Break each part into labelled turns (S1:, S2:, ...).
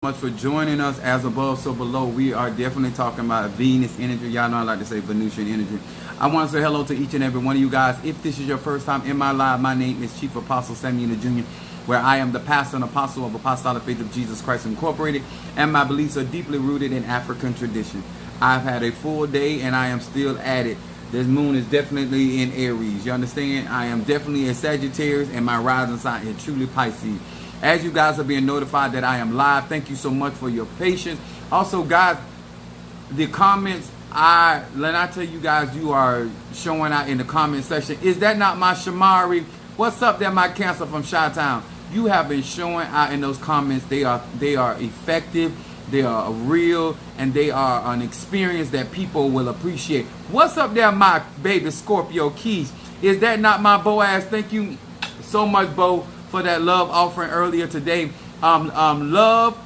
S1: Much for joining us. As above, so below. We are definitely talking about Venus energy. Y'all know I like to say Venusian energy. I want to say hello to each and every one of you guys. If this is your first time in my live, my name is Chief Apostle Samuel Jr., where I am the pastor and apostle of Apostolic Faith of Jesus Christ Incorporated, and my beliefs are deeply rooted in African tradition. I've had a full day and I am still at it. This moon is definitely in Aries. You understand? I am definitely a Sagittarius, and my rising sign is truly Pisces. As you guys are being notified that I am live, thank you so much for your patience. Also, guys, the comments, let I tell you guys, you are showing out in the comment section. Is that not my Shamari? What's up there, my Cancer from Chi-Town? You have been showing out in those comments. They are effective, they are real, and they are an experience that people will appreciate. What's up there, my baby Scorpio Keys? Is that not my Boaz? Thank you so much, Bo, for that love offering earlier today. Love,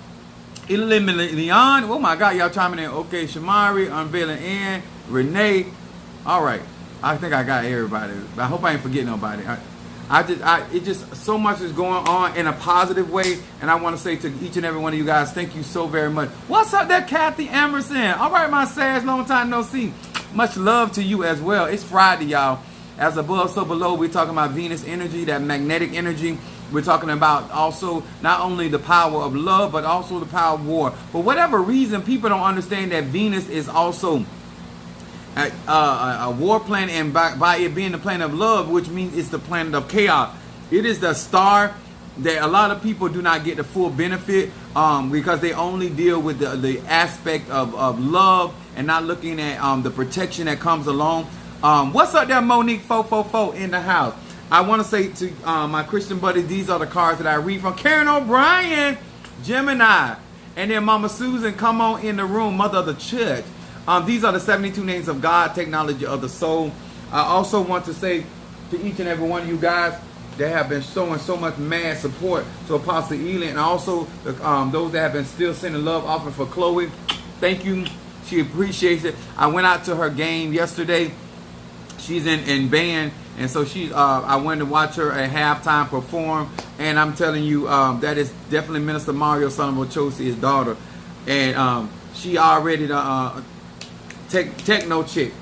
S1: Leon. Oh my God, y'all chiming in. Okay, Shamari, Unveiling Ann, Renee. All right, I think I got everybody. I hope I ain't forgetting nobody. It just so much is going on in a positive way, and I want to say to each and every one of you guys, thank you so very much. What's up there, Kathy Emerson? All right, my Sag, long time no see. Much love to you as well. It's Friday, y'all. As above, so below, we're talking about Venus energy, that magnetic energy. We're talking about also not only the power of love, but also the power of war. For whatever reason, people don't understand that Venus is also a war planet, and by it being the planet of love, which means it's the planet of chaos. It is the star that a lot of people do not get the full benefit because they only deal with the aspect of love and not looking at the protection that comes along. What's up there, Monique 444 in the house? I want to say to my Christian buddies, these are the cards that I read from. Karen O'Brien, Gemini, and then Mama Susan, come on in the room, Mother of the Church. These are the 72 names of God, technology of the soul. I also want to say to each and every one of you guys that have been showing so much mad support to Apostle Ely, and also those that have been still sending love offering for Chloe. Thank you. She appreciates it. I went out to her game yesterday. She's in band, and so I went to watch her at halftime perform, and I'm telling you, that is definitely Minister Mario, son of Ochosi, his daughter, and she already techno chick.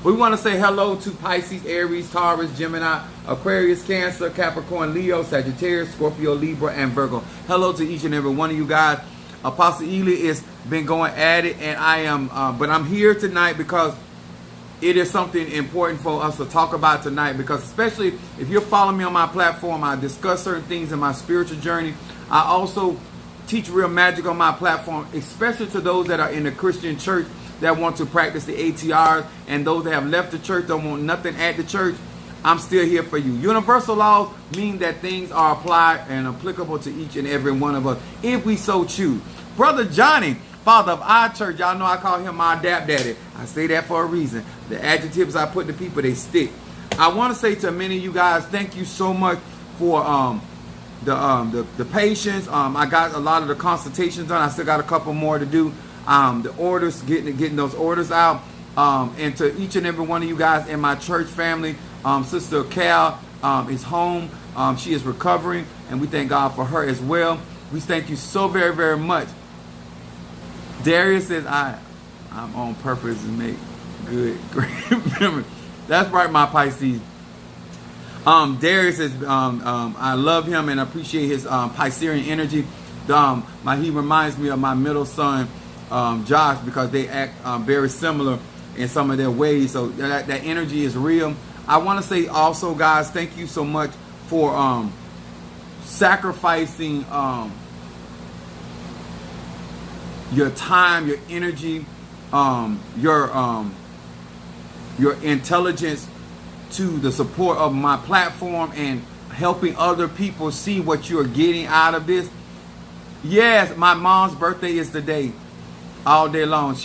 S1: We want to say hello to Pisces, Aries, Taurus, Gemini, Aquarius, Cancer, Capricorn, Leo, Sagittarius, Scorpio, Libra, and Virgo. Hello to each and every one of you guys. Apostle Ely has been going at it, and I am, but I'm here tonight because it is something important for us to talk about tonight, because especially if you're following me on my platform, I discuss certain things in my spiritual journey. I also teach real magic on my platform, especially to those that are in the Christian church that want to practice the ATRs, and those that have left the church, don't want nothing at the church. I'm still here for you. Universal laws mean that things are applied and applicable to each and every one of us if we so choose. Brother Johnny, father of our church, y'all know I call him my dap daddy. I say that for a reason. The adjectives I put to people, they stick. I want to say to many of you guys, thank you so much for the patience. I got a lot of the consultations done. I still got a couple more to do. The orders, getting those orders out. And to each and every one of you guys in my church family, Sister Cal is home. She is recovering, and we thank God for her as well. We thank you so very, very much. Darius says, I'm on purpose to make good great memories. That's right, my Pisces. Darius says, I love him and appreciate his Piscean energy. He reminds me of my middle son, Josh, because they act very similar in some of their ways. So that energy is real. I want to say also, guys, thank you so much for sacrificing your time, your energy, your intelligence to the support of my platform and helping other people see what you're getting out of this. Yes, my mom's birthday is today, all day long.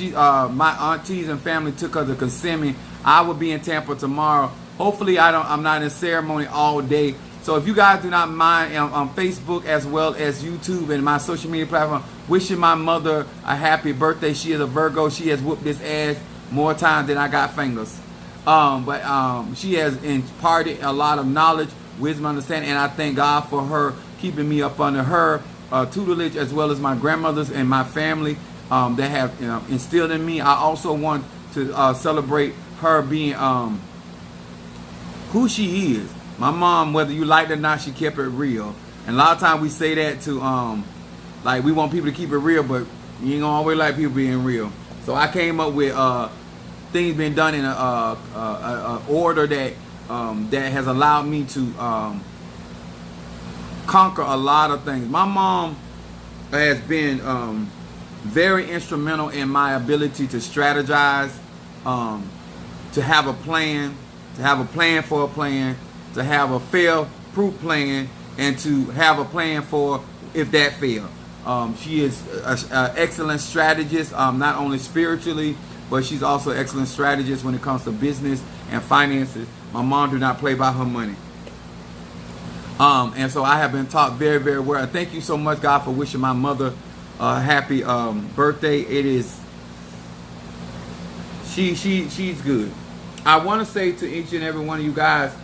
S1: My aunties and family took her to Kissimmee. I will be in Tampa tomorrow. Hopefully, I'm not in ceremony all day. So if you guys do not mind, on Facebook as well as YouTube and my social media platform, wishing my mother a happy birthday. She is a Virgo. She has whooped this ass more times than I got fingers. But she has imparted a lot of knowledge, wisdom, understanding, and I thank God for her keeping me up under her tutelage, as well as my grandmothers and my family that have instilled in me. I also want to celebrate her being who she is. My mom, whether you like it or not, she kept it real. And a lot of times we say that to like we want people to keep it real, but you ain't gonna always like people being real. So I came up with things being done in a order that that has allowed me to conquer a lot of things. My mom has been very instrumental in my ability to strategize, to have a plan, for a plan, to have a fail-proof plan, and to have a plan for if that fails. She is an excellent strategist, not only spiritually, but she's also an excellent strategist when it comes to business and finances. My mom do not play by her money. And so I have been taught very, very well. Thank you so much, God, for wishing my mother a happy birthday. It is, she's good. I want to say to each and every one of you guys,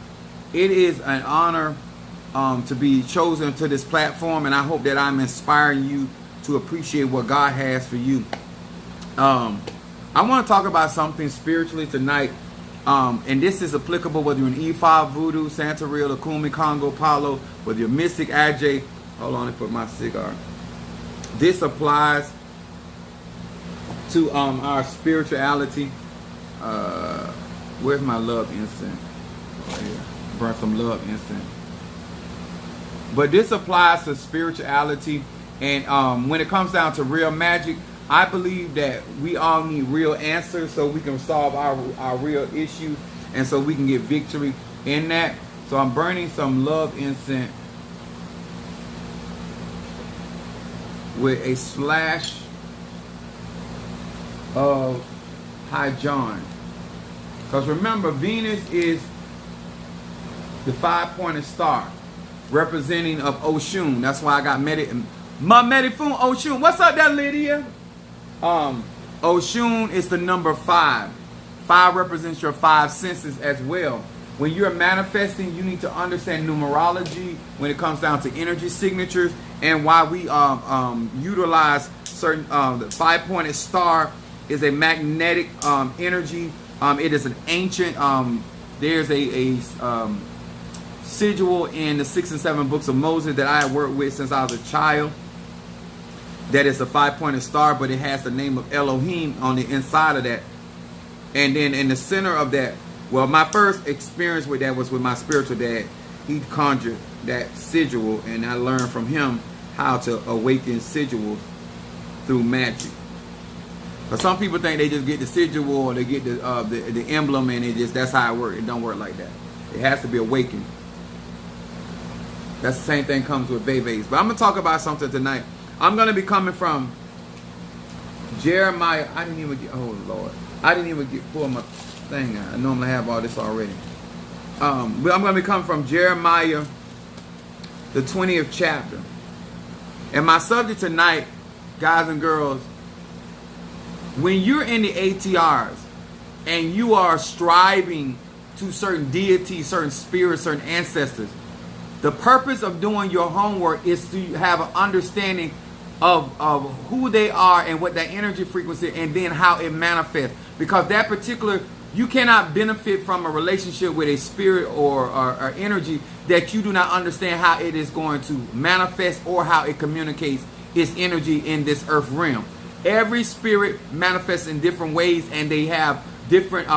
S1: it is an honor to be chosen to this platform, and I hope that I'm inspiring you to appreciate what God has for you. I want to talk about something spiritually tonight, and this is applicable whether you're an E5, Voodoo, Santeria, Lakumi, Congo, Palo, whether you're Mystic, Ajay. Hold on, let me put my cigar. This applies to our spirituality. Where's my love incense? Right here. Burn some love incense. But this applies to spirituality, and when it comes down to real magic, I believe that we all need real answers so we can solve our real issues, and so we can get victory in that. So I'm burning some love incense with a slash of High John. Because remember, Venus is the 5-pointed star representing of Oshun. That's why I got my Medifun Oshun. What's up there, Lydia? Oshun is the number 5. 5 represents your 5 senses as well. When you're manifesting, you need to understand numerology when it comes down to energy signatures, and why we utilize certain the 5-pointed star is a magnetic energy. It is an ancient there's a sigil in the 6 and 7 books of Moses that I have worked with since I was a child. That is a 5-pointed star, but it has the name of Elohim on the inside of that. And then in the center of that, well, my first experience with that was with my spiritual dad. He conjured that sigil, and I learned from him how to awaken sigils through magic. But some people think they just get the sigil or they get the emblem, and that's how it works. It don't work like that. It has to be awakened. That's the same thing comes with Veves. But I'm going to talk about something tonight. I'm going to be coming from Jeremiah. I didn't even get, oh Lord. I didn't even pull my thing out. I normally have all this already. But I'm going to be coming from Jeremiah, the 20th chapter. And my subject tonight, guys and girls, when you're in the ATRs and you are striving to certain deities, certain spirits, certain ancestors, the purpose of doing your homework is to have an understanding of who they are and what that energy frequency, and then how it manifests. Because that particular, you cannot benefit from a relationship with a spirit or energy that you do not understand how it is going to manifest or how it communicates its energy in this earth realm. Every spirit manifests in different ways, and they have different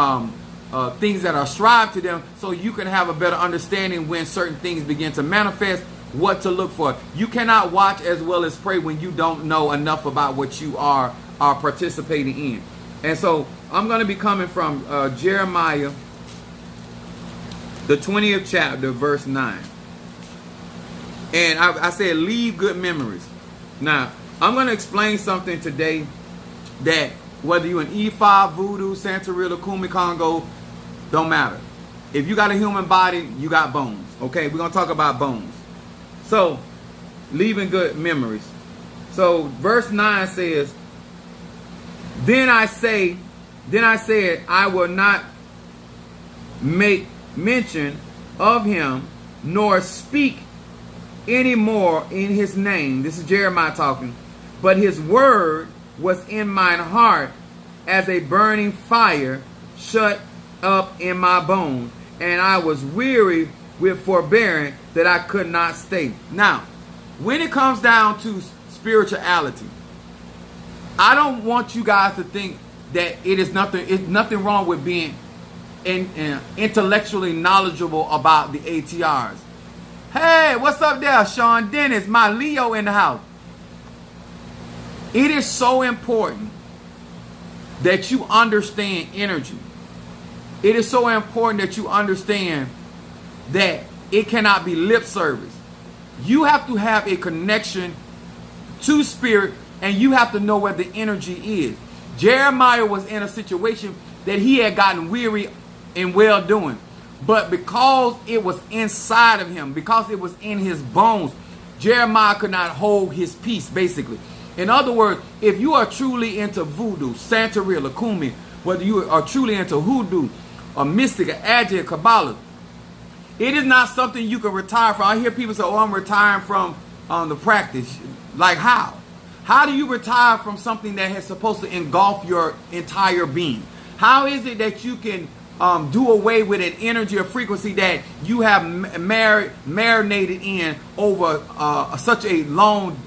S1: things that are ascribed to them, so you can have a better understanding when certain things begin to manifest, what to look for. You cannot watch as well as pray when you don't know enough about what you are participating in. And so I'm going to be coming from Jeremiah, the 20th chapter, verse 9. And I said, leave good memories. Now, I'm going to explain something today that whether you're an E5, Voodoo, Santeria, Lakumi, Congo, don't matter. If you got a human body, you got bones. Okay, we're going to talk about bones. So, leaving good memories. So, verse 9 says, Then I said, I will not make mention of him, nor speak anymore in his name. This is Jeremiah talking. But his word was in mine heart as a burning fire shut up in my bones. And I was weary with forbearing that I could not stay. Now, when it comes down to spirituality, I don't want you guys to think that it's nothing wrong with being intellectually knowledgeable about the ATRs. Hey, what's up there, Sean Dennis, my Leo in the house. It is so important that you understand energy. It is so important that you understand that it cannot be lip service. You have to have a connection to spirit, and you have to know where the energy is. Jeremiah was in a situation that he had gotten weary in well doing. But because it was inside of him, because it was in his bones, Jeremiah could not hold his peace, basically. In other words, if you are truly into voodoo, Santeria, Lakumi, whether you are truly into hoodoo, or mystic, or Agi, Kabbalah, it is not something you can retire from. I hear people say, oh, I'm retiring from the practice. Like how? How do you retire from something that is supposed to engulf your entire being? How is it that you can do away with an energy or frequency that you have marinated in over such a long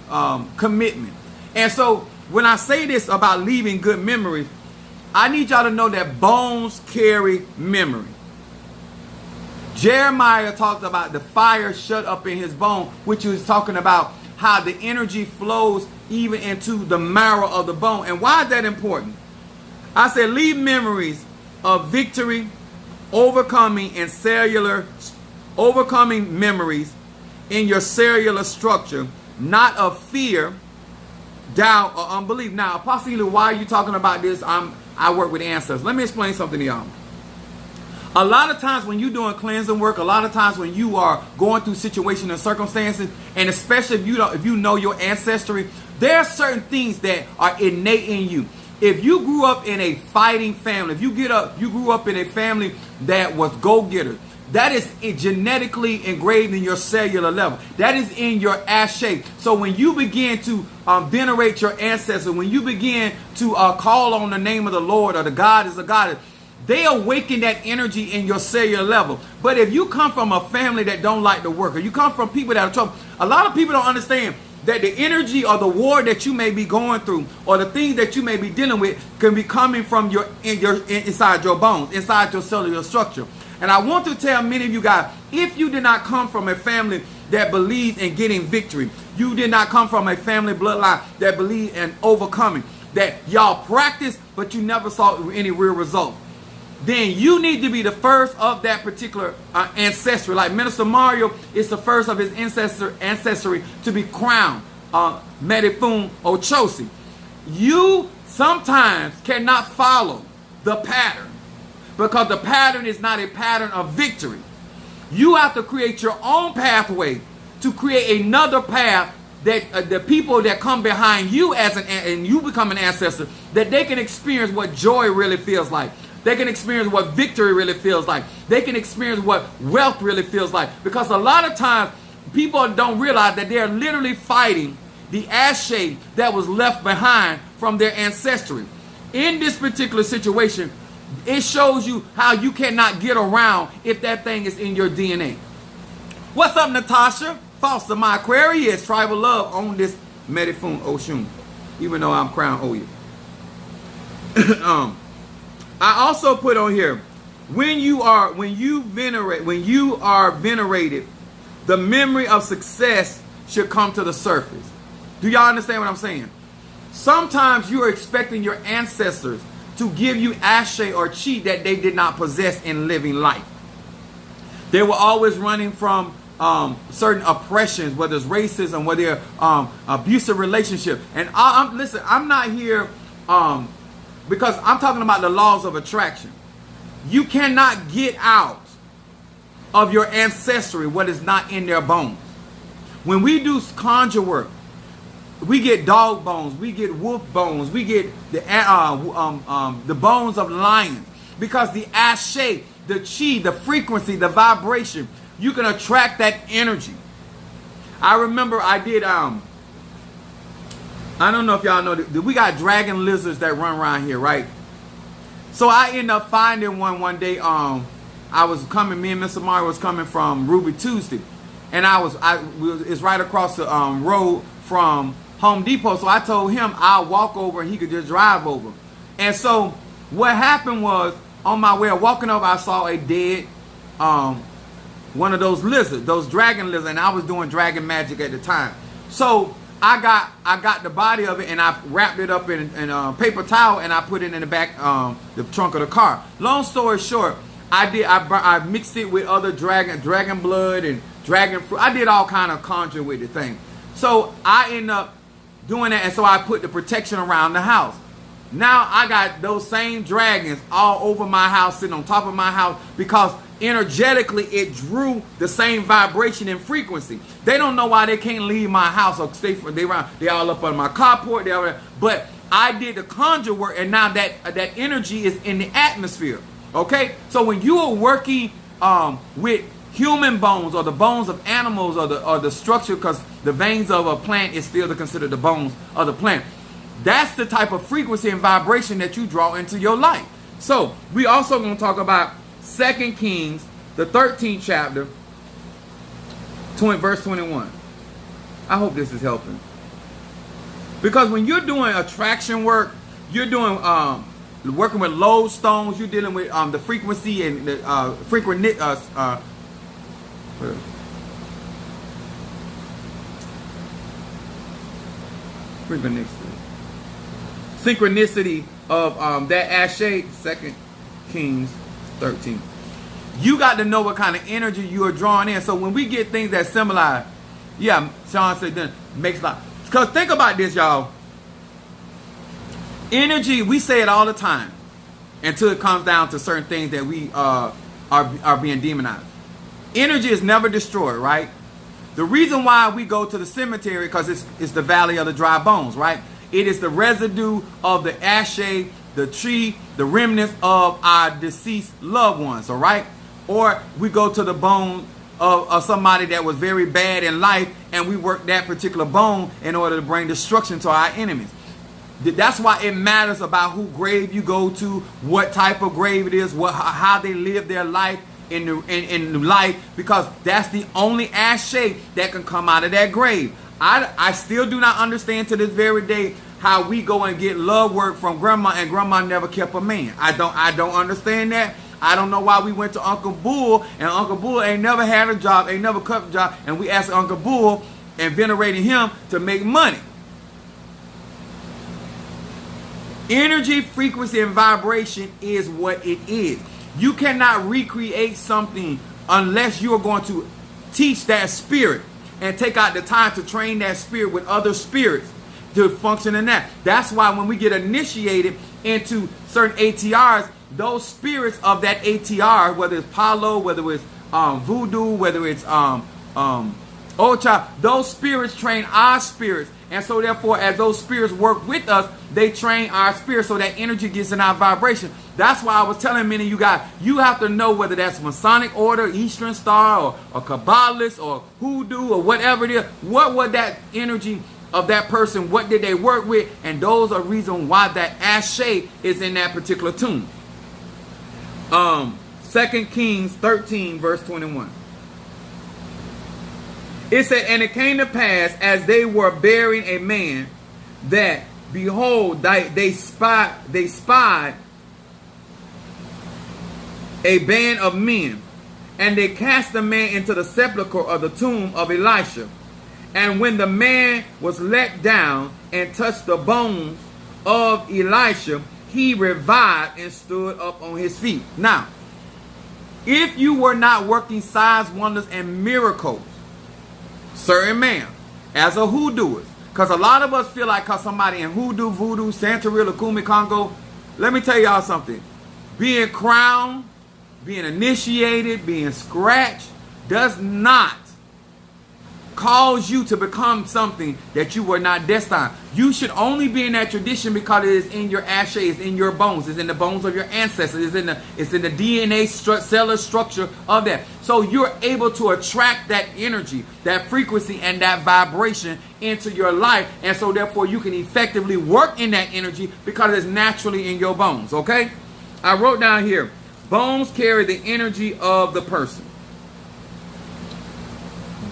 S1: commitment? And so when I say this about leaving good memories, I need y'all to know that bones carry memory. Jeremiah talks about the fire shut up in his bone, which is talking about how the energy flows even into the marrow of the bone. And why is that important? I said leave memories of victory, overcoming memories in your cellular structure, not of fear, doubt, or unbelief. Now, Apostle Ely, why are you talking about this? I work with ancestors. Let me explain something to y'all. A lot of times when you're doing cleansing work, a lot of times when you are going through situations and circumstances, and especially if you know your ancestry, there are certain things that are innate in you. If you grew up in a fighting family, if you grew up in a family that was go-getters, that is genetically engraved in your cellular level. That is in your ash shape. So when you begin to venerate your ancestors, when you begin to call on the name of the Lord or the God is a goddess, they awaken that energy in your cellular level. But if you come from a family that don't like to work, or you come from people that are trouble, a lot of people don't understand that the energy or the war that you may be going through, or the things that you may be dealing with, can be coming from inside your bones, inside your cellular structure. And I want to tell many of you guys, if you did not come from a family that believes in getting victory, you did not come from a family bloodline that believes in overcoming, that y'all practice but you never saw any real results, then you need to be the first of that particular ancestry. Like Minister Mario is the first of his ancestry to be crowned, Medifun Ochosi. You sometimes cannot follow the pattern, because the pattern is not a pattern of victory. You have to create your own pathway to create another path that the people that come behind you and you become an ancestor, that they can experience what joy really feels like. They can experience what victory really feels like. They can experience what wealth really feels like. Because a lot of times people don't realize that they're literally fighting the ashe that was left behind from their ancestry. In this particular situation, it shows you how you cannot get around if that thing is in your DNA. What's up, Natasha? Foster, my Aquarius, tribal love on this Medifun Oshun, even though I'm Crown Oya. I also put on here, when you are venerated, the memory of success should come to the surface. Do y'all understand what I'm saying? Sometimes you are expecting your ancestors to give you ashe or chi that they did not possess in living life. They were always running from certain oppressions, whether it's racism, whether it's abusive relationship. And listen, I'm not here because I'm talking about the laws of attraction. You cannot get out of your ancestry what is not in their bones. When we do conjure work, we get dog bones, we get wolf bones, we get the bones of lions, because the ashe, the chi, the frequency, the vibration, you can attract that energy. I remember I did, I don't know if y'all know, we got dragon lizards that run around here, right? So I ended up finding one day. I was coming, me and Mr. Mario was coming from Ruby Tuesday. And it's right across the road from Home Depot. So I told him I'll walk over and he could just drive over. And so what happened was, on my way of walking over, I saw a dead, one of those lizards, those dragon lizards. And I was doing dragon magic at the time. So I got the body of it and I wrapped it up in paper towel and I put it in the back, the trunk of the car. Long story short, I mixed it with other dragon blood and dragon fruit. I did all kind of conjure with the thing. So I ended up doing that, and so I put the protection around the house. Now I got those same dragons all over my house, sitting on top of my house, because energetically it drew the same vibration and frequency. They don't know why they can't leave my house or stay for they all up on my carport. But I did the conjure work, and now that energy is in the atmosphere. Okay, so when you are working with human bones or the bones of animals or the structure, because the veins of a plant is still considered the bones of the plant. That's the type of frequency and vibration that you draw into your life. So we also going to talk about 2 Kings, the 13th chapter, verse 21. I hope this is helping. Because when you're doing attraction work, you're doing working with lodestones, you're dealing with the frequency and the synchronicity of that ashe, 2 Kings 13. You got to know what kind of energy you are drawing in. So when we get things that similar, yeah, Sean said then makes a lot. Because think about this, y'all. Energy, we say it all the time until it comes down to certain things that we are being demonized. Energy is never destroyed, right? The reason why we go to the cemetery, because it's the valley of the dry bones, right? It is the residue of the ashe, the tree, the remnants of our deceased loved ones, all right? Or we go to the bone of somebody that was very bad in life, and we work that particular bone in order to bring destruction to our enemies. That's why it matters about who grave you go to, what type of grave it is, how they live their life in life, because that's the only ashe that can come out of that grave. I still do not understand to this very day how we go and get love work from grandma, and grandma never kept a man. I don't understand that. I don't know why we went to Uncle Bull, and Uncle Bull ain't never had a job, ain't never kept a job, and we asked Uncle Bull and venerated him to make money. Energy, frequency, and vibration is what it is. You cannot recreate something unless you are going to teach that spirit and take out the time to train that spirit with other spirits to function in that. That's why when we get initiated into certain ATRs, those spirits of that ATR, whether it's Palo, whether it's voodoo, whether it's Ocha, those spirits train our spirits. And so therefore, as those spirits work with us, they train our spirits so that energy gets in our vibration. That's why I was telling many of you guys, you have to know whether that's Masonic Order, Eastern Star, or Kabbalist, or Hoodoo, or whatever it is. What was that energy of that person? What did they work with? And those are reasons why that ashe is in that particular tune. 2 Kings 13, verse 21. It said, and it came to pass, as they were burying a man, that, behold, they spied a band of men, and they cast the man into the sepulchre of the tomb of Elisha. And when the man was let down and touched the bones of Elisha, he revived and stood up on his feet. Now, if you were not working signs, wonders, and miracles, certain man, as a hoodooist, because a lot of us feel like because somebody in hoodoo, voodoo, Santeria, Lukumi, Congo, let me tell y'all something. Being crowned, being initiated, being scratched does not cause you to become something that you were not destined. You should only be in that tradition because it is in your ashe, it's in your bones, it's in the bones of your ancestors, it's in the DNA cellular structure of that. So you're able to attract that energy, that frequency, and that vibration into your life, and so therefore you can effectively work in that energy because it's naturally in your bones. Okay, I wrote down here, bones carry the energy of the person.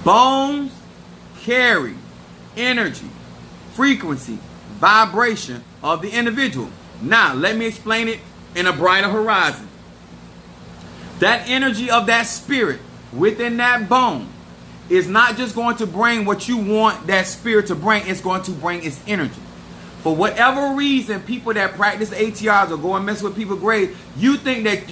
S1: Bones carry energy, frequency, vibration of the individual. Now, let me explain it in a brighter horizon. That energy of that spirit within that bone is not just going to bring what you want that spirit to bring, it's going to bring its energy. For whatever reason, people that practice ATRs or go and mess with people's graves, you think that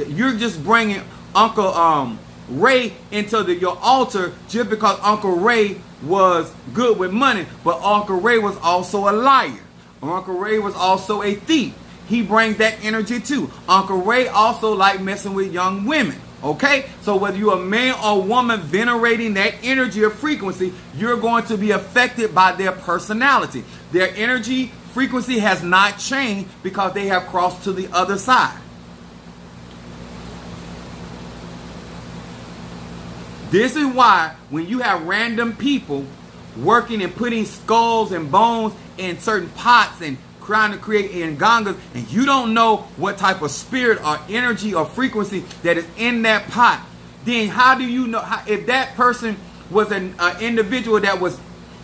S1: you're just bringing Uncle Ray into your altar just because Uncle Ray was good with money, but Uncle Ray was also a liar. Uncle Ray was also a thief. He brings that energy too. Uncle Ray also liked messing with young women. Okay, so whether you're a man or woman venerating that energy or frequency, you're going to be affected by their personality. Their energy frequency has not changed because they have crossed to the other side. This is why when you have random people working and putting skulls and bones in certain pots and trying to create ngangas, and you don't know what type of spirit or energy or frequency that is in that pot, then how do you know if that person was an individual that was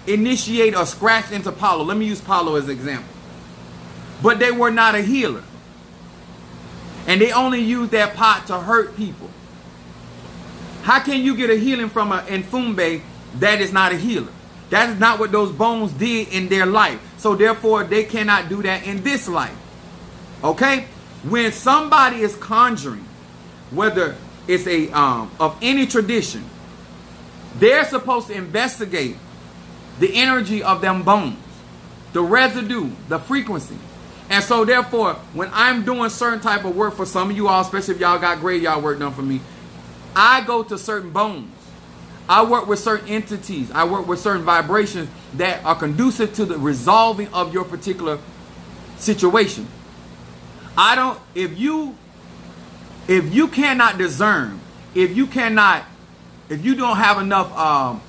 S1: initiated or scratched into Paulo? Let me use Paulo as an example. But they were not a healer. And they only used that pot to hurt people. How can you get a healing from an Nfumbe that is not a healer? That is not what those bones did in their life. So therefore, they cannot do that in this life. Okay? When somebody is conjuring, whether it's a of any tradition, they're supposed to investigate the energy of them bones, the residue, the frequency. And so therefore, when I'm doing certain type of work for some of you all, especially if y'all got graveyard work done for me, I go to certain bones. I work with certain entities. I work with certain vibrations that are conducive to the resolving of your particular situation. If you cannot discern, if you don't have enough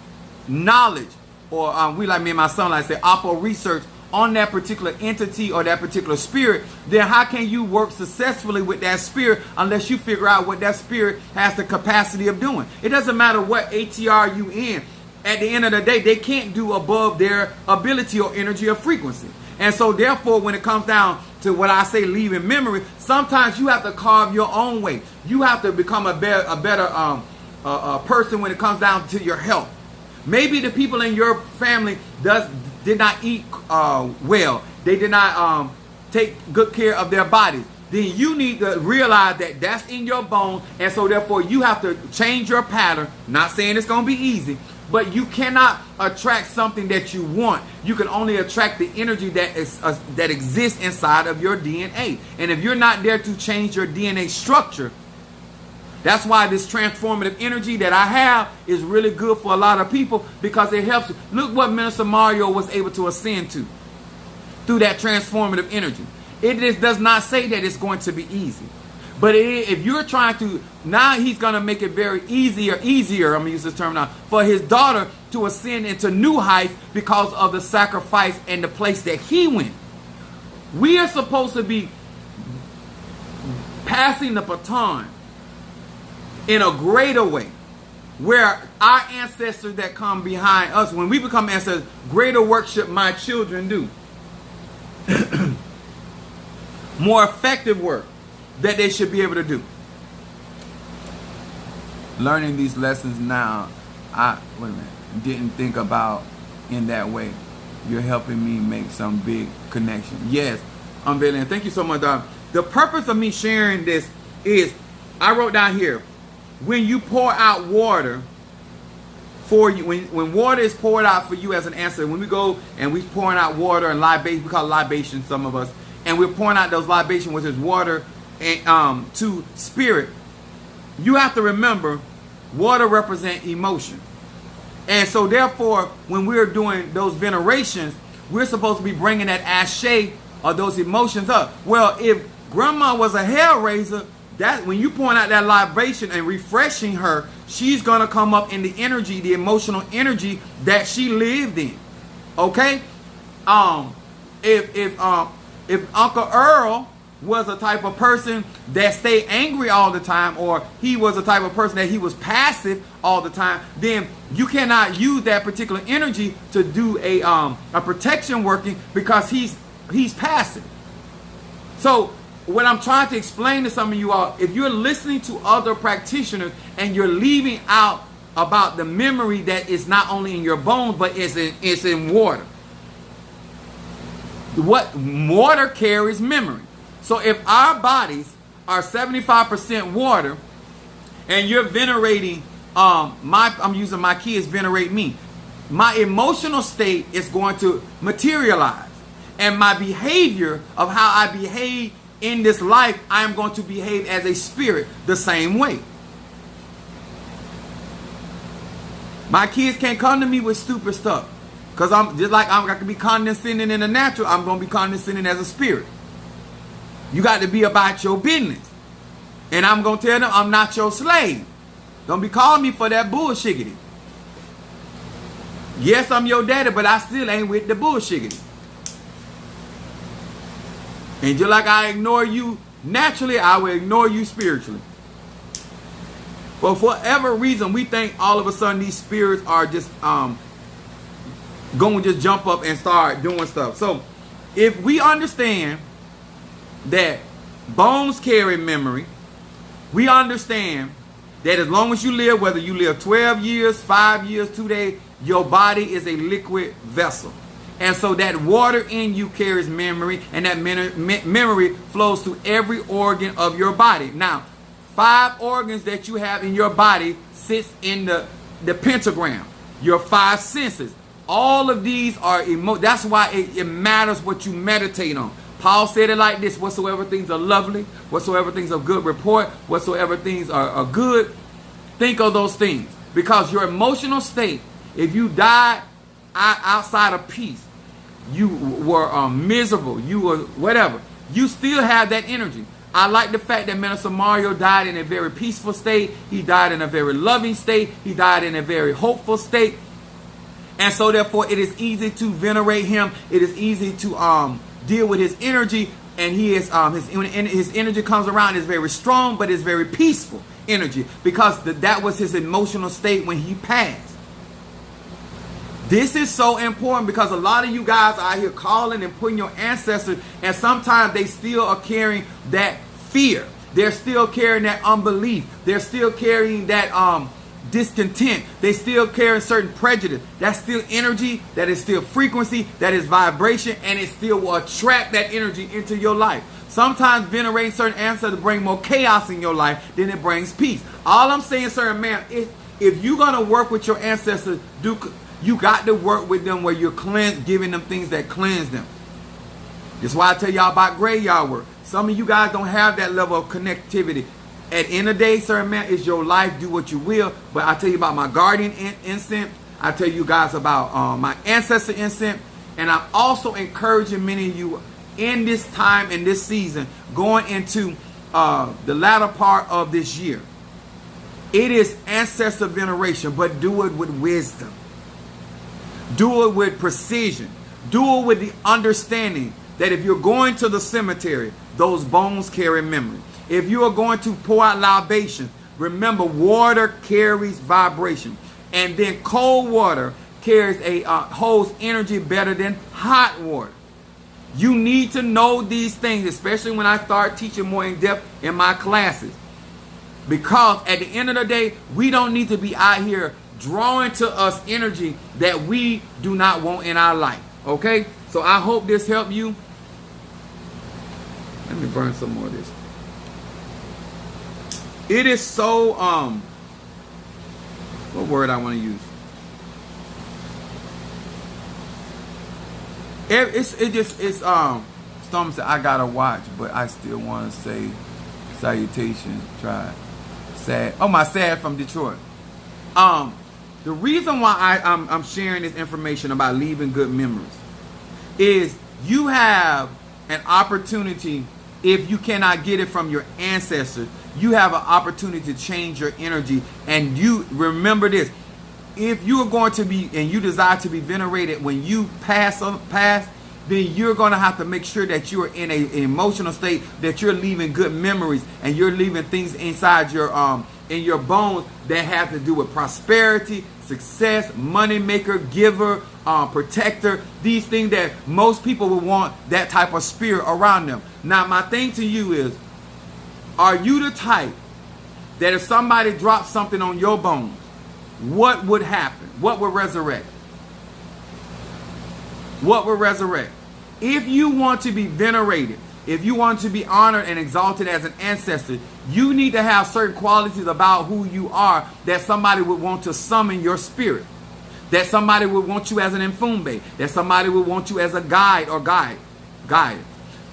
S1: knowledge, or we like me and my son like to say, oppo research on that particular entity or that particular spirit, then how can you work successfully with that spirit unless you figure out what that spirit has the capacity of doing? It doesn't matter what ATR you in. At the end of the day, they can't do above their ability or energy or frequency. And so therefore, when it comes down to what I say, leaving memory, sometimes you have to carve your own way. You have to become a better person when it comes down to your health. Maybe the people in your family did not eat well. They did not take good care of their bodies. Then you need to realize that that's in your bone, and so therefore you have to change your pattern. Not saying it's going to be easy, but you cannot attract something that you want. You can only attract the energy that exists inside of your DNA. And if you're not there to change your DNA structure, that's why this transformative energy that I have is really good for a lot of people, because it helps you. Look what Minister Mario was able to ascend to through that transformative energy. It just does not say that it's going to be easy. But if you're trying to, now he's going to make it very easier, I'm going to use this term now, for his daughter to ascend into new heights because of the sacrifice and the place that he went. We are supposed to be passing the baton in a greater way, where our ancestors that come behind us, when we become ancestors, greater work should my children do. More effective work that they should be able to do. Learning these lessons now, didn't think about in that way. You're helping me make some big connection. Yes, unveiling. Thank you so much, Don. The purpose of me sharing this is, I wrote down here, when you pour out water for you, when water is poured out for you as an answer, when we go and we pouring out water and libation, we call it libation, some of us, and we're pouring out those libations, which is water, and to spirit, you have to remember, water represents emotion. And so therefore, when we're doing those venerations, we're supposed to be bringing that ashe or those emotions up. Well, if grandma was a hellraiser, that when you point out that libation and refreshing her, she's gonna come up in the energy, the emotional energy that she lived in. Okay? If Uncle Earl was a type of person that stayed angry all the time, or he was a type of person that he was passive all the time, then you cannot use that particular energy to do a protection working, because he's passive. So what I'm trying to explain to some of you all, if you're listening to other practitioners and you're leaving out about the memory that is not only in your bones but it's in water. What water carries memory. So if our bodies are 75% water, and you're venerating, I'm using my kids venerate me, my emotional state is going to materialize, and my behavior of how I behave in this life, I am going to behave as a spirit the same way. My kids can't come to me with stupid stuff, because I'm just like I can be condescending in the natural, I'm going to be condescending as a spirit. You got to be about your business. And I'm going to tell them I'm not your slave. Don't be calling me for that bullshiggity. Yes, I'm your daddy, but I still ain't with the bullshiggity. And just like I ignore you naturally, I will ignore you spiritually. But for whatever reason, we think all of a sudden these spirits are just going to just jump up and start doing stuff. So if we understand that bones carry memory, we understand that as long as you live, whether you live 12 years, 5 years, 2 days, your body is a liquid vessel. And so that water in you carries memory, and that memory flows through every organ of your body. Now, 5 organs that you have in your body sits in the pentagram, your 5 senses. All of these are that's why it matters what you meditate on. Paul said it like this: whatsoever things are lovely, whatsoever things of good report, whatsoever things are good, think of those things. Because your emotional state, if you died outside of peace, you were miserable, you were whatever, you still have that energy. I like the fact that Minister Mario died in a very peaceful state. He died in a very loving state. He died in a very hopeful state. And so therefore it is easy to venerate him. It is easy to deal with his energy, and he is his energy comes around is very strong, but it's very peaceful energy, because that was his emotional state when he passed. This is so important, because a lot of you guys are out here calling and putting your ancestors, and sometimes they still are carrying that fear. They're still carrying that unbelief. They're still carrying that discontent. They still carry certain prejudice. That's still energy, that is still frequency, that is vibration, and it still will attract that energy into your life. Sometimes venerating certain ancestors bring more chaos in your life than it brings peace. All I'm saying, sir and ma'am, if you're going to work with your ancestors, you got to work with them where you're giving them things that cleanse them. That's why I tell y'all about graveyard work. Some of you guys don't have that level of connectivity. At the end of the day, sir and ma'am, it's your life. Do what you will. But I tell you about my guardian incense. I tell you guys about my ancestor incense. And I'm also encouraging many of you in this time, in this season, going into the latter part of this year. It is ancestor veneration, but do it with wisdom. Do it with precision. Do it with the understanding that if you're going to the cemetery, those bones carry memory. If you are going to pour out libations, remember water carries vibration. And then cold water carries holds energy better than hot water. You need to know these things, especially when I start teaching more in depth in my classes. Because at the end of the day, we don't need to be out here drawing to us energy that we do not want in our life. Okay? So I hope this helped you. Let me burn some more of this. It is so, what word I want to use? Storm said, I gotta watch, but I still want to say salutation, try. Sad. Oh, my sad from Detroit. The reason why I'm sharing this information about leaving good memories is you have an opportunity. If you cannot get it from your ancestors, you have an opportunity to change your energy. And you remember this: if you are going to be, and you desire to be venerated when you pass, then you're going to have to make sure that you are in an emotional state, that you're leaving good memories, and you're leaving things inside your in your bones that have to do with prosperity, success, money maker, giver, protector. These things that most people would want that type of spirit around them. Now, my thing to you is, are you the type that if somebody drops something on your bones, what would happen? What would resurrect? What would resurrect? If you want to be venerated, if you want to be honored and exalted as an ancestor, you need to have certain qualities about who you are that somebody would want to summon your spirit. That somebody would want you as an Mfumbe. That somebody would want you as a guide or guide.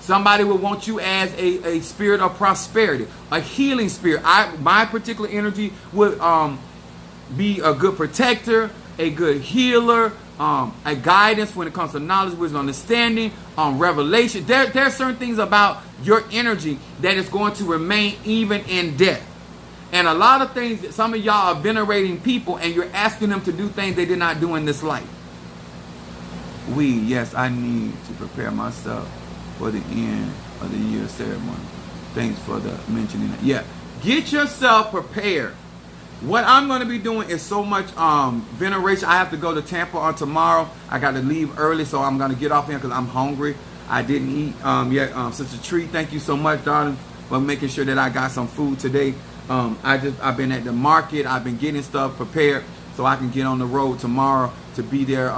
S1: Somebody would want you as a spirit of prosperity, a healing spirit. My particular energy would be a good protector, a good healer, a guidance when it comes to knowledge, wisdom, understanding, revelation. There are certain things about your energy that is going to remain even in death. And a lot of things that some of y'all are venerating people and you're asking them to do things they did not do in this life. Yes, I need to prepare myself for the end of the year ceremony. Thanks for the mentioning that. Yeah, get yourself prepared. What I'm going to be doing is so much veneration. I have to go to Tampa on tomorrow. I got to leave early, so I'm going to get off here because I'm hungry. I didn't eat yet. Sister Tree, thank you so much, darling, for making sure that I got some food today. I've been at the market. I've been getting stuff prepared so I can get on the road tomorrow to be there.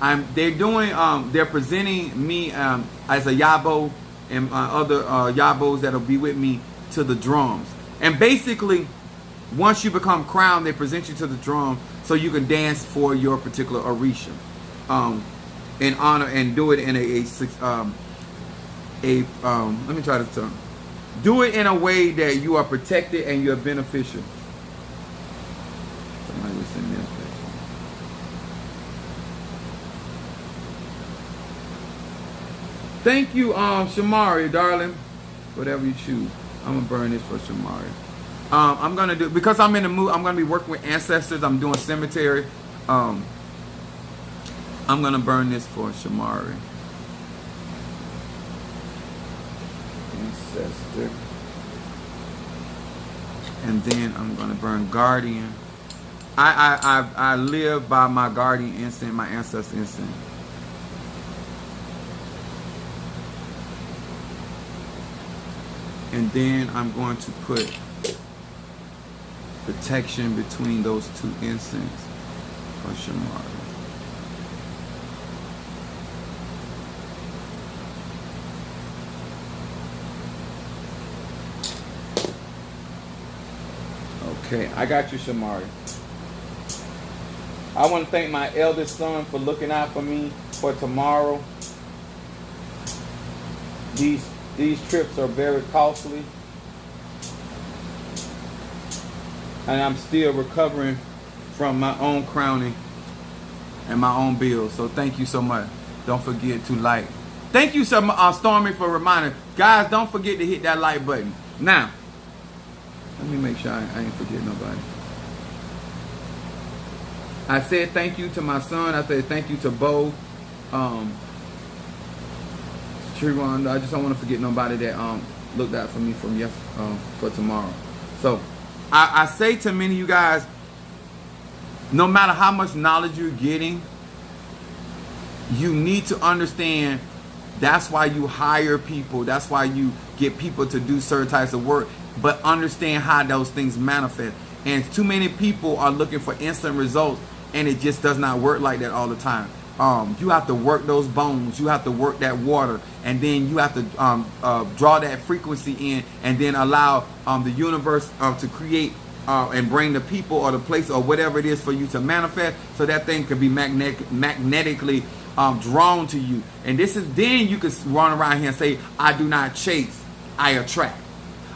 S1: They're presenting me as a Yabo and other Yabos that'll be with me to the drums. And basically, once you become crowned, they present you to the drum so you can dance for your particular Orisha in honor, and do it in let me try to do it in a way that you are protected and you're beneficial. Somebody was sending me a picture. Thank you, Shamari, darling. Whatever you choose. I'm gonna burn this for Shamari. I'm gonna do, because I'm in the mood, I'm gonna be working with ancestors. I'm doing cemetery. I'm gonna burn this for Shamari. Ancestor. And then I'm gonna burn guardian. I live by my guardian incense, my ancestor incense. And then I'm going to put protection between those two incense for Shamari. Okay, I got you, Shamari. I want to thank my eldest son for looking out for me for tomorrow. These trips are very costly. And I'm still recovering from my own crowning and my own bills. So thank you so much. Don't forget to like. Thank you, Stormy, for reminding. Guys, don't forget to hit that like button. Now, let me make sure I ain't forget nobody. I said thank you to my son. I said thank you to Bo. Triwan, I just don't want to forget nobody that looked out for me for tomorrow. So I say to many of you guys, no matter how much knowledge you're getting, you need to understand that's why you hire people. That's why you get people to do certain types of work. But understand how those things manifest. And too many people are looking for instant results, and it just does not work like that all the time. You have to work those bones. You have to work that water, and then you have to draw that frequency in, and then allow the universe to create and bring the people or the place or whatever it is for you to manifest, so that thing can be magnetically drawn to you. And this is, then you can run around here and say, I do not chase, I attract.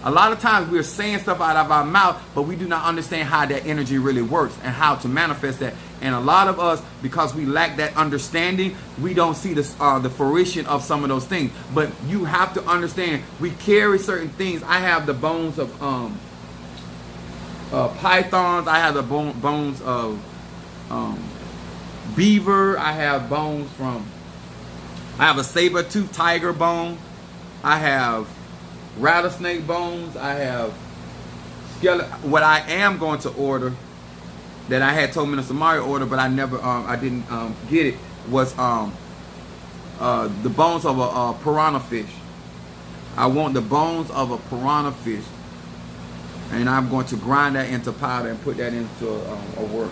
S1: A lot of times we're saying stuff out of our mouth, but we do not understand how that energy really works and how to manifest that. And a lot of us, because we lack that understanding, we don't see the fruition of some of those things. But you have to understand, we carry certain things. I have the bones of pythons. I have the bones of beaver. I have bones from, I have a saber-toothed tiger bone. I have rattlesnake bones. I have skeleton. What I am going to order, that I had told Minister Mario order, but I never, I didn't get it, was the bones of a piranha fish. I want the bones of a piranha fish, and I'm going to grind that into powder and put that into a work.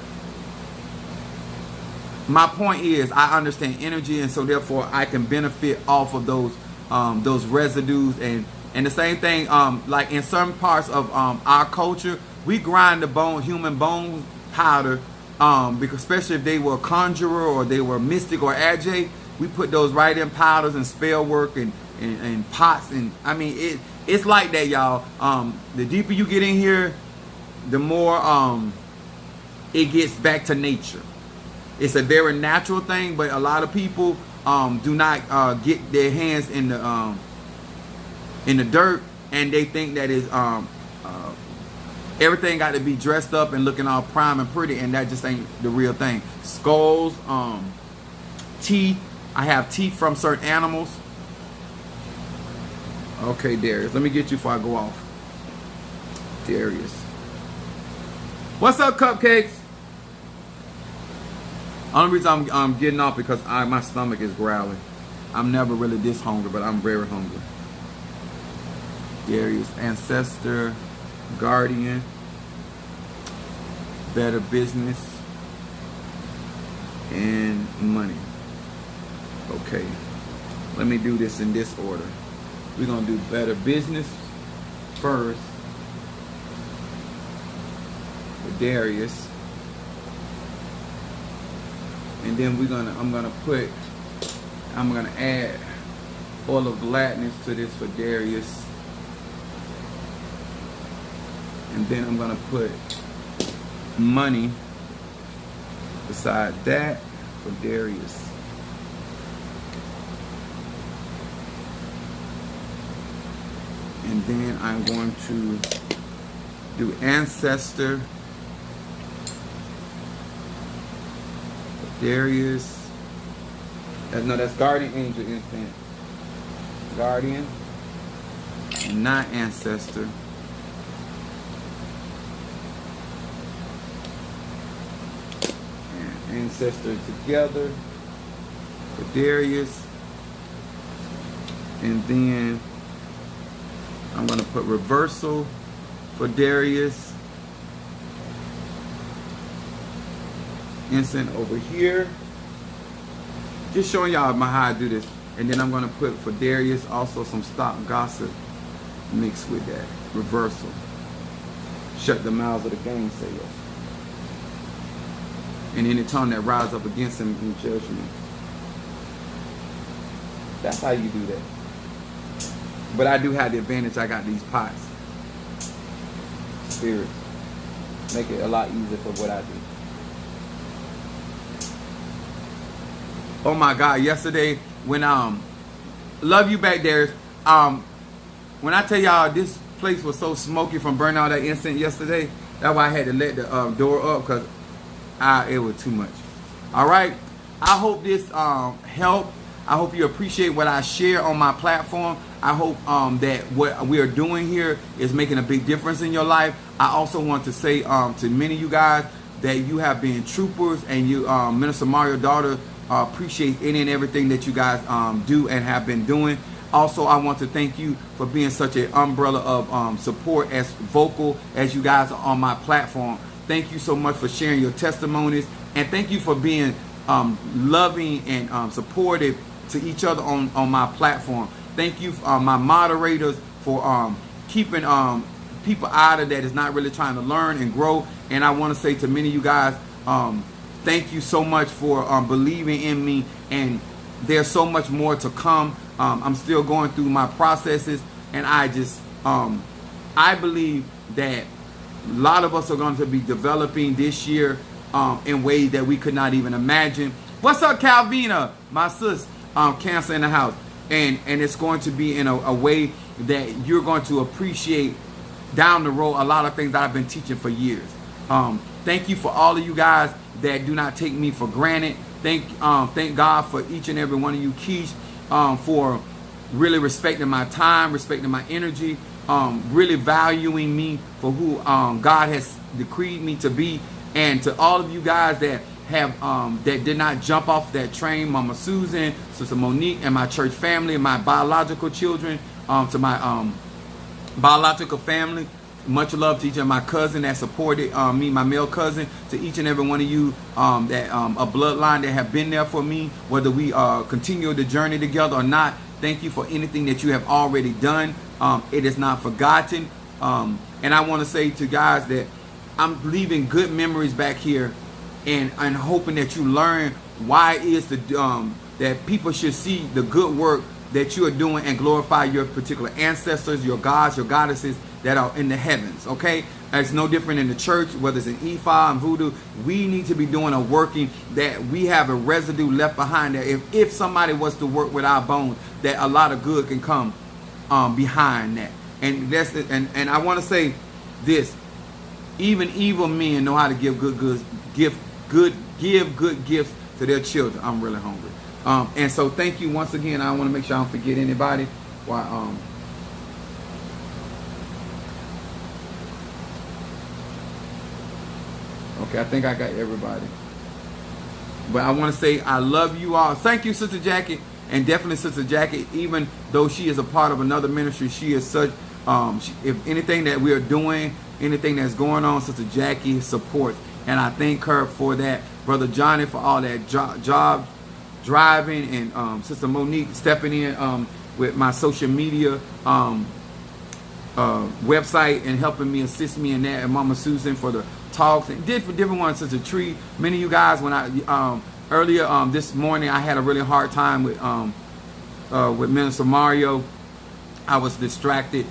S1: My point is, I understand energy, and so therefore I can benefit off of those residues, and the same thing, like in some parts of our culture, we grind the human bone powder, because especially if they were a conjurer or they were mystic or ajay, we put those right in powders and spell work and pots, and I mean it's like that, y'all. The deeper you get in here, the more it gets back to nature. It's a very natural thing, but a lot of people do not get their hands in the dirt, and they think that is everything got to be dressed up and looking all prime and pretty, and that just ain't the real thing. Skulls, teeth. I have teeth from certain animals. Okay, Darius, let me get you before I go off. Darius, what's up, cupcakes? Only reason I'm getting off because my stomach is growling. I'm never really this hungry, but I'm very hungry. Darius, ancestor, guardian, better business, and money. Okay, let me do this in this order. We're gonna do better business first for Darius, and then I'm gonna add oil of gladness to this for Darius, and then I'm gonna put money beside that for Darius. And then I'm going to do ancestor for Darius. No, that's guardian angel instant. Guardian, and not ancestor. And ancestor together for Darius. And then I'm going to put reversal for Darius. Incense over here. Just showing y'all how I do this. And then I'm going to put for Darius also some stop gossip mixed with that. Reversal. Shut the mouths of the gainsayers. And any tongue that rise up against him in judgment. That's how you do that. But I do have the advantage. I got these pots. Spirits. Make it a lot easier for what I do. Oh my God, yesterday when love you back there. When I tell y'all this place was so smoky from burning all that incense yesterday, that's why I had to let the door up, because it was too much. Alright. I hope this helped. I hope you appreciate what I share on my platform. I hope that what we are doing here is making a big difference in your life. I also want to say to many of you guys that you have been troopers, and you, Minister Mario daughter, appreciate any and everything that you guys do and have been doing. Also, I want to thank you for being such an umbrella of support, as vocal as you guys are on my platform. Thank you so much for sharing your testimonies, and thank you for being loving and supportive to each other on my platform. Thank you, my moderators, for keeping people out of that is not really trying to learn and grow. And I want to say to many of you guys, thank you so much for believing in me, and there's so much more to come. I'm still going through my processes, and I just I believe that a lot of us are going to be developing this year in ways that we could not even imagine. What's up, Calvina? My sis, Cancer in the house. And it's going to be in a way that you're going to appreciate down the road a lot of things that I've been teaching for years. Thank you for all of you guys that do not take me for granted. Thank God for each and every one of you, Keish, for really respecting my time, respecting my energy, really valuing me for who God has decreed me to be. And to all of you guys that have that did not jump off that train, Mama Susan, Sister Monique, and my church family, and my biological children, to my biological family, much love to each of my cousin that supported me, my male cousin, to each and every one of you that a bloodline that have been there for me, whether we continue the journey together or not. Thank you for anything that you have already done. It is not forgotten. And I want to say to guys that I'm leaving good memories back here, and hoping that you learn why it is that people should see the good work that you are doing and glorify your particular ancestors, your gods, your goddesses that are in the heavens, okay? It's no different in the church, whether it's in Ifa and Voodoo. We need to be doing a working that we have a residue left behind there. If somebody was to work with our bones, that a lot of good can come behind that. And that's and I want to say this: even evil men know how to give good gifts to their children. I'm really hungry. And so thank you once again. I want to make sure I don't forget anybody. Why? Okay, I think I got everybody. But I want to say I love you all. Thank you, Sister Jackie. And definitely Sister Jackie, even though she is a part of another ministry, she is such, if anything that we are doing, anything that's going on, Sister Jackie supports. And I thank her for that. Brother Johnny for all that job driving, and Sister Monique stepping in with my social media website and helping me, assist me in that, and Mama Susan for the talks and different ones. Sister Tree, many of you guys, when I earlier this morning I had a really hard time with Minister Mario. I was distracted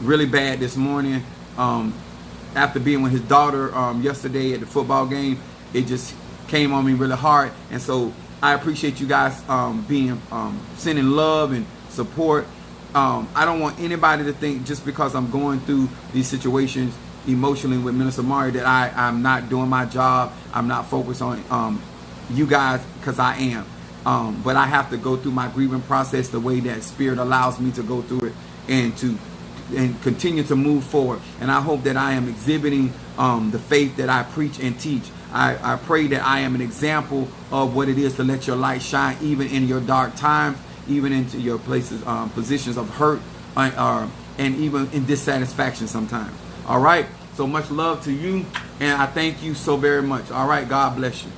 S1: really bad this morning after being with his daughter yesterday at the football game. It just came on me really hard, and so I appreciate you guys sending love and support. I don't want anybody to think just because I'm going through these situations emotionally with Minister Mario that I'm not doing my job. I'm not focused on you guys, because I am. But I have to go through my grieving process the way that Spirit allows me to go through it, and continue to move forward. And I hope that I am exhibiting the faith that I preach and teach. I pray that I am an example of what it is to let your light shine even in your dark times, even into your places, positions of hurt, and even in dissatisfaction sometimes. All right. So much love to you, and I thank you so very much. All right. God bless you.